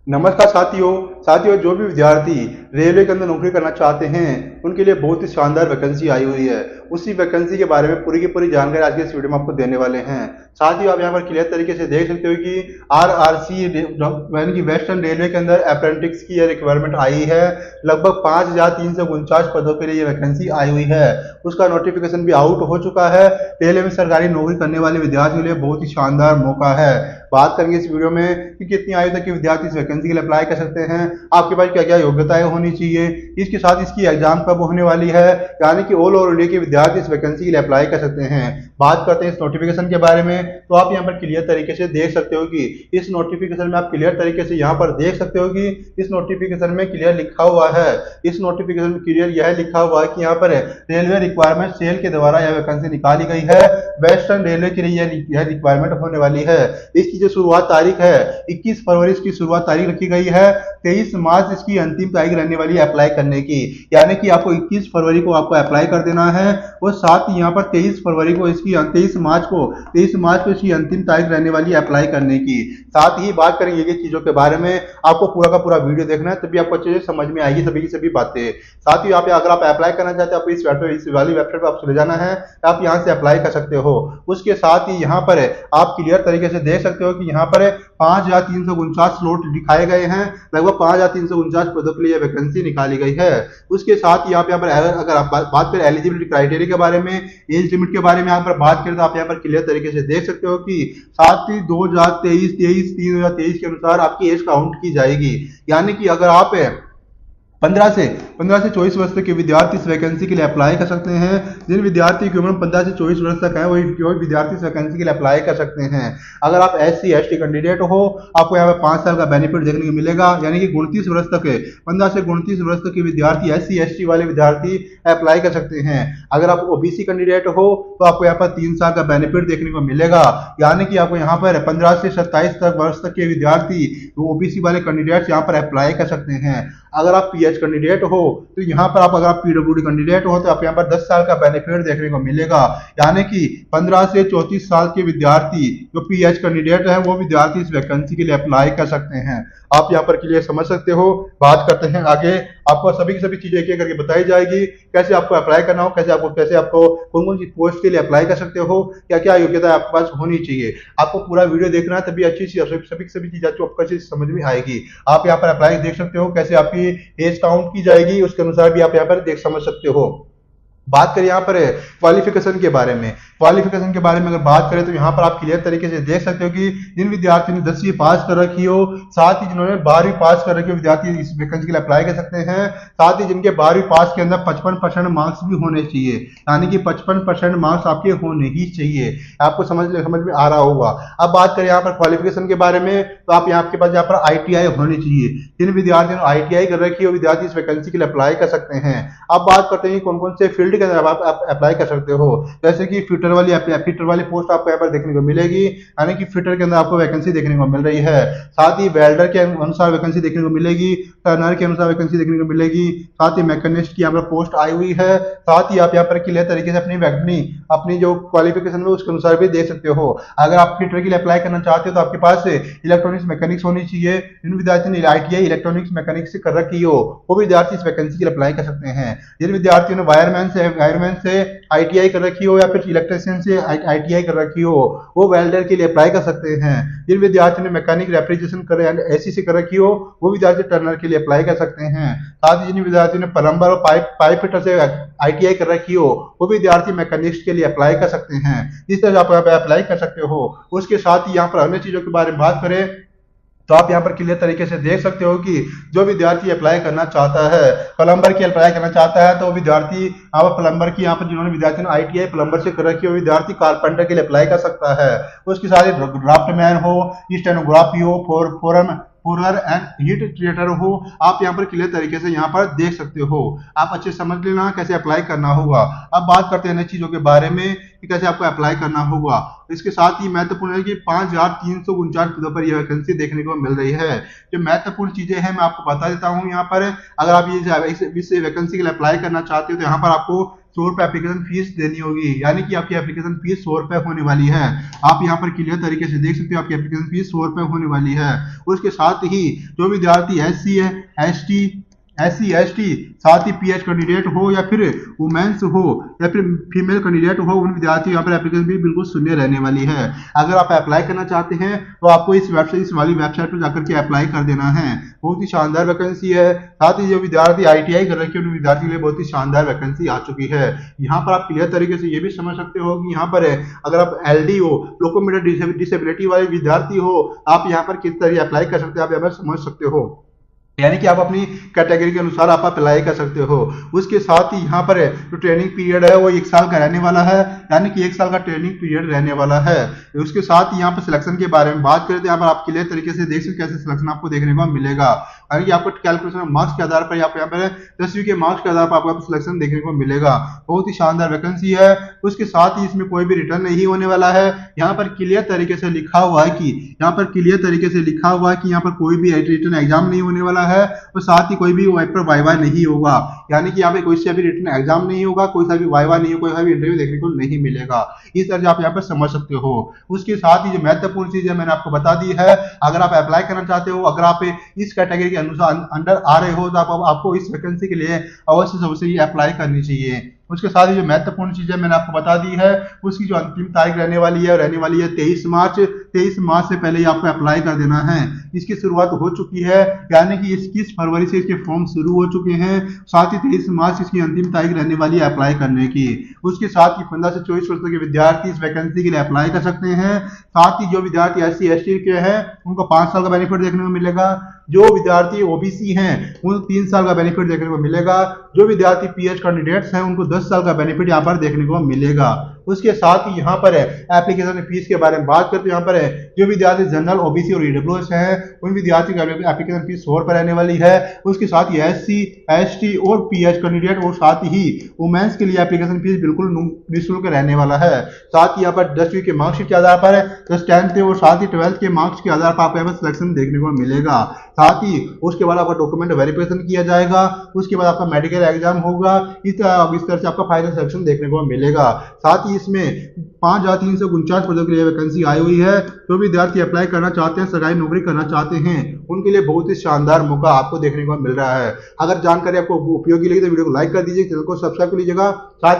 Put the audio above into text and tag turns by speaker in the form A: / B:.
A: नमस्कार साथियों जो भी विद्यार्थी रेलवे के अंदर नौकरी करना चाहते हैं उनके लिए बहुत ही शानदार वैकेंसी आई हुई है। उसी वैकेंसी के बारे में पूरी की पूरी जानकारी आज के इस वीडियो में आपको देने वाले हैं। साथियों, आप यहाँ पर क्लियर तरीके से देख सकते हो कि आरआरसी यानी कि वेस्टर्न रेलवे के अंदर अप्रेंटिस की रिक्वायरमेंट आई है। लगभग 5,349 पदों के लिए ये वैकेंसी आई हुई है। उसका नोटिफिकेशन भी आउट हो चुका है। रेलवे में सरकारी नौकरी करने वाले विद्यार्थियों के लिए बहुत ही शानदार मौका है। बात करेंगे इस वीडियो में कि कितनी आयु तक के विद्यार्थी इस वैकेंसी के लिए अप्लाई कर सकते हैं, आपके पास क्या क्या योग्यताएं होनी चाहिए, इसके साथ इसकी एग्जाम कब होने वाली है, यानी कि ऑल ओवर इंडिया के विद्यार्थी इस वैकेंसी के लिए अप्लाई कर सकते हैं। बात करते हैं इस नोटिफिकेशन के बारे में, तो आप यहाँ पर क्लियर तरीके से देख सकते हो कि इस नोटिफिकेशन में आप क्लियर तरीके से यहाँ पर देख सकते हो कि इस नोटिफिकेशन में क्लियर लिखा हुआ है। इस नोटिफिकेशन में क्लियर यह लिखा हुआ है कि यहाँ पर रेलवे रिक्वायरमेंट सेल के द्वारा यह वैकेंसी निकाली गई है। वेस्टर्न रेलवे के लिए यह रिक्वायरमेंट होने वाली है। इसकी जो शुरुआत तारीख है 21 फरवरी इसकी शुरुआत तारीख रखी गई है। 23 मार्च इसकी अंतिम तारीख रहने वाली है अप्लाई करने की, यानी कि आपको 21 फरवरी को आपको अप्लाई कर देना है और साथ ही यहाँ पर 23 फरवरी को इसकी 23 मार्च को इसकी अंतिम तारीख रहने वाली है अप्लाई करने की। साथ ही बात करेंगे ये चीजों के बारे में, आपको पूरा का पूरा वीडियो देखना है तभी आपको अच्छे से समझ में आएगी सभी की सभी बातें। साथ ही अगर आप अप्लाई करना चाहते हैं, आपको इस वाली वेबसाइट पर आप चले जाना है, आप यहाँ से अप्लाई कर सकते हो। उसके साथ ही यहाँ पर आप क्लियर तरीके से देख सकते हो कि यहाँ पर 5,349 स्लॉट दिखाए गए हैं। लगभग 5,349 पदों के लिए वैकेंसी निकाली गई है। उसके साथ ही यहाँ पर अगर आप बात करें एलिजिबिलिटी क्राइटेरिया के बारे में, एज लिमिट के बारे में यहाँ पर बात करें तो आप यहाँ पर क्लियर तरीके से देख सकते हो कि 7/3/2023 के अनुसार आपकी एज काउंट की जाएगी। यानी कि अगर आप 15 से 24 वर्ष तक के विद्यार्थी इस वैकेंसी के लिए अप्लाई कर सकते हैं। जिन विद्यार्थी की उम्र 15 से 24 वर्ष तक है वही विद्यार्थी इस वैकेंसी के लिए अप्लाई कर सकते हैं। अगर आप SC ST कैंडिडेट हो, आपको यहाँ पर 5 साल का बेनिफिट देखने को मिलेगा, यानी कि 29 वर्ष तक है, 15 से 29 वर्ष तक के विद्यार्थी SC ST वाले विद्यार्थी अप्लाई कर सकते हैं। अगर आप OBC कैंडिडेट हो तो आपको यहाँ पर 3 साल का बेनिफिट देखने को मिलेगा, यानी कि आपको यहाँ पर 15 से 27 वर्ष तक के विद्यार्थी OBC वाले कैंडिडेट्स यहाँ पर अप्लाई कर सकते हैं। अगर आप PH कैंडिडेट हो तो यहाँ पर अगर आप PWD कैंडिडेट हो तो आप यहाँ पर 10 साल का बेनिफिट देखने को मिलेगा, यानी कि 15 से 34 साल के विद्यार्थी जो PH कैंडिडेट है वो विद्यार्थी इस वैकेंसी के लिए अप्लाई कर सकते हैं। आप यहाँ पर क्लियर समझ सकते हो। बात करते हैं आगे, आपको सभी की सभी चीजें एक एक करके बताई जाएगी, कैसे आपको अप्लाई करना हो, कैसे आपको कौन कौन सी पोस्ट के लिए अप्लाई कर सकते हो, क्या क्या योग्यता आपके पास होनी चाहिए। आपको पूरा वीडियो देखना है तभी अच्छी सभी चीजें आपको अच्छी समझ में आएगी। आप यहाँ पर अप्लाई देख सकते हो, कैसे आपकी एज काउंट की जाएगी उसके अनुसार भी आप यहाँ पर समझ सकते हो। बात करें यहाँ पर क्वालिफिकेशन के बारे में, अगर बात करें तो यहाँ पर आप क्लियर तरीके से देख सकते हो कि जिन विद्यार्थियों ने 10वीं पास कर रखी हो, साथ ही जिन्होंने 12वीं पास कर रखी हो विद्यार्थी इस वैकेंसी के लिए अप्लाई कर सकते हैं। साथ ही जिनके 12वीं पास के अंदर 55% मार्क्स भी होने चाहिए, यानी कि 55% मार्क्स आपके होने ही चाहिए। आपको समझ में आ रहा होगा। अब बात करें यहाँ पर क्वालिफिकेशन के बारे में, तो आप आपके पास यहाँ पर ITI होनी चाहिए। जिन विद्यार्थियों ने ITI कर रखी हो विद्यार्थी इस वैकेंसी के लिए अप्लाई कर सकते हैं। अब बात करते हैं कौन कौन से फील्ड के अंदर आप अप्लाई कर सकते हो, जैसे कि फिटर वाली पोस्ट आपको यहाँ पर देखने को मिलेगी, यानी कि फिटर के अंदर आपको वैकेंसी देखने को मिल रही है। साथ ही वेल्डर के अनुसार वैकेंसी देखने को मिलेगी, टर्नर के अनुसार वैकेंसी देखने को मिलेगी, साथ ही मैकेनिस्ट की यहाँ पर पोस्ट आई हुई है। साथ ही आप यहाँ पर क्लियर तरीके से अपनी जो क्वालिफिकेशन है उसके अनुसार भी देख सकते हो। अगर आप फिटर के लिए अप्लाई करना चाहते हो तो आपके पास इलेक्ट्रॉनिक्स मैकेनिक्स होनी चाहिए। जिन विद्यार्थियों ने ITI इलेक्ट्रॉनिक्स मैकेनिक्स से कर रखी हो वो विद्यार्थी इस वैकेंसी के लिए अप्लाई कर सकते हैं। जिन विद्यार्थियों ने वायरमैन से ITI कर रखी हो या फिर इलेक्ट्रिशियन से ITI कर रखी हो वो वेल्डर के लिए अप्लाई कर सकते हैं। जिन विद्यार्थियों ने मैकेनिक रेफ्रिजरेशन कर AC से कर रखी हो वो विद्यार्थी टर्नर के लिए अप्लाई कर सकते हैं। साथ ही जिन विद्यार्थियों ने प्लम्बर और पाइप फिटर से ITI कर रखी हो वो विद्यार्थी मैकेनिक्स के लिए अप्लाई कर सकते हैं। इस तरह आप अप्लाई कर सकते हो। उसके साथ ही यहाँ पर अन्य चीजों के बारे में बात करें तो आप यहाँ पर क्लियर तरीके से देख सकते हो कि जो विद्यार्थी अप्लाई करना चाहता है, प्लम्बर की अप्लाई करना चाहता है, तो वो विद्यार्थी यहाँ पर प्लम्बर की यहाँ पर जिन्होंने विद्यार्थी ने ITI प्लम्बर से कर रखी हो विद्यार्थी कारपेंटर के लिए अप्लाई कर सकता है। उसके साथ ही ड्राफ्टमैन हो, स्टेनोग्राफी हो, फोरर एंड हीट ट्रीटर हो, आप यहाँ पर क्लियर तरीके से यहाँ पर देख सकते हो। आप अच्छे समझ लेना कैसे अप्लाई करना होगा। अब बात करते हैं नई चीजों के बारे में कि कैसे आपको अप्लाई करना होगा। इसके साथ ही महत्वपूर्ण है कि 5,349 पदों पर यह वैकेंसी देखने को मिल रही है। जो महत्वपूर्ण चीजें हैं मैं आपको बता देता हूँ। यहाँ पर अगर आप इस वैकेंसी के लिए अप्लाई करना चाहते हो तो यहाँ पर आपको 100 रुपये एप्लीकेशन फीस देनी होगी, यानी कि आपकी एप्लीकेशन फीस 100 रुपये होने वाली है। आप यहाँ पर क्लियर तरीके से देख सकते हो आपकी एप्लीकेशन फीस 100 रुपये होने वाली है। उसके साथ ही जो विद्यार्थी SC ST साथ ही PH कैंडिडेट हो या फिर वुमेन्स हो या फिर फीमेल कैंडिडेट हो, उन विद्यार्थियों यहाँ पर एप्लीकेशन भी बिल्कुल शून्य रहने वाली है। अगर आप अप्लाई करना चाहते हैं तो आपको इस वाली वेबसाइट पर जाकर के अप्लाई कर देना है। बहुत ही शानदार वैकेंसी है। साथ ही जो विद्यार्थी ITI कर रखे हैं उन विद्यार्थियों के लिए बहुत ही शानदार वैकेंसी आ चुकी है। यहाँ पर आप क्लियर तरीके से ये भी समझ सकते हो कि यहाँ पर अगर आप LD हो, लोकोमोटर डिसेबिलिटी वाले विद्यार्थी हो, आप यहाँ पर किस तरह अप्लाई कर सकते हो, आप यहाँ पर समझ सकते हो, यानी कि आप अपनी कैटेगरी के अनुसार आप अप्लाई कर सकते हो। उसके साथ ही यहाँ पर जो ट्रेनिंग पीरियड है वो 1 साल का रहने वाला है, यानी कि 1 साल का ट्रेनिंग पीरियड रहने वाला है। उसके साथ ही यहाँ पर सिलेक्शन के बारे में बात करते हैं, यहाँ पर आप क्लियर तरीके से देख सकते कैसे सिलेक्शन आपको देखने को मिलेगा। यानी कि आपको कैलकुलेशन मार्क्स के आधार पर यहाँ पर 10वीं के मार्क्स के आधार पर आपको सिलेक्शन देखने को मिलेगा। बहुत ही शानदार वैकेंसी है। उसके साथ ही इसमें कोई भी रिटर्न नहीं होने वाला है। यहाँ पर क्लियर तरीके से लिखा हुआ है कि यहाँ पर कोई भी रिटर्न एग्जाम नहीं होने वाला है और साथ ही कोई भी पेपर वाइवा नहीं होगा, यानी कि यहाँ पे कोई सा भी रिटन एग्जाम नहीं होगा, कोई सा भी वाइवा नहीं होगा, कोई सा भी इंटरव्यू देखने को नहीं मिलेगा। इस तरह से आप यहाँ पर समझ सकते हो। उसके साथ ही जो महत्वपूर्ण चीज है मैंने आपको बता दी है। अगर आप अप्लाई करना चाहते हो, अगर आप इस कैटेगरी के अनुसार अंडर आ रहे हो तो आपको इस वैकेंसी के लिए अवश्य सबसे अप्लाई करनी चाहिए। उसके साथ ही जो महत्वपूर्ण चीजें मैंने आपको बता दी है, उसकी जो अंतिम तारीख रहने वाली है 23 मार्च। 23 मार्च से पहले ही आपको अप्लाई कर देना है। इसकी शुरुआत हो चुकी है, यानी कि 21 फरवरी से इसके फॉर्म शुरू हो चुके हैं। साथ ही 23 मार्च इसकी अंतिम तारीख रहने वाली है अप्लाई करने की। उसके साथ ही 15 से 24 वर्ष के विद्यार्थी इस वैकेंसी के लिए अप्लाई कर सकते हैं। साथ ही जो विद्यार्थी SC ST के हैं उनको 5 साल का बेनिफिट देखने को मिलेगा। जो विद्यार्थी OBC हैं उनको 3 साल का बेनिफिट देखने को मिलेगा। जो विद्यार्थी PH कैंडिडेट्स हैं उनको 10 साल का बेनिफिट यहाँ पर देखने को मिलेगा। उसके साथ ही यहाँ पर एप्लीकेशन फीस के बारे में बात करते हैं। यहाँ पर जो विद्यार्थी जनरल OBC और EWS हैं उन विद्यार्थियों की एप्लीकेशन फीस 100 रुपये रहने वाली है। उसके साथ ही SC ST और PH कैंडिडेट और साथ ही वुमेन्स के लिए एप्लीकेशन फीस बिल्कुल निःशुल्क रहने वाला है। साथ ही यहाँ पर 10वीं के मार्क्सशीट के आधार पर 10th और साथ ही 12th के मार्क्स के आधार पर आपको यहाँ पर सिलेक्शन देखने को मिलेगा। साथ ही उसके बाद आपका डॉक्यूमेंट वेरिफिकेशन किया जाएगा। उसके बाद आपका मेडिकल एग्जाम होगा। इस तरह से आपका फाइनल सिलेक्शन देखने को मिलेगा। साथ ही इसमें 5349 पदों के लिए वैकेंसी आई हुई है। जो विद्यार्थी अप्लाई करना चाहते हैं, सरकारी नौकरी करना चाहते हैं, उनके लिए बहुत ही शानदार मौका आपको देखने को मिल रहा है। अगर जानकारी आपको उपयोगी लगी तो वीडियो को लाइक कर दीजिए, चैनल को सब्सक्राइब कर लीजिएगा। साथ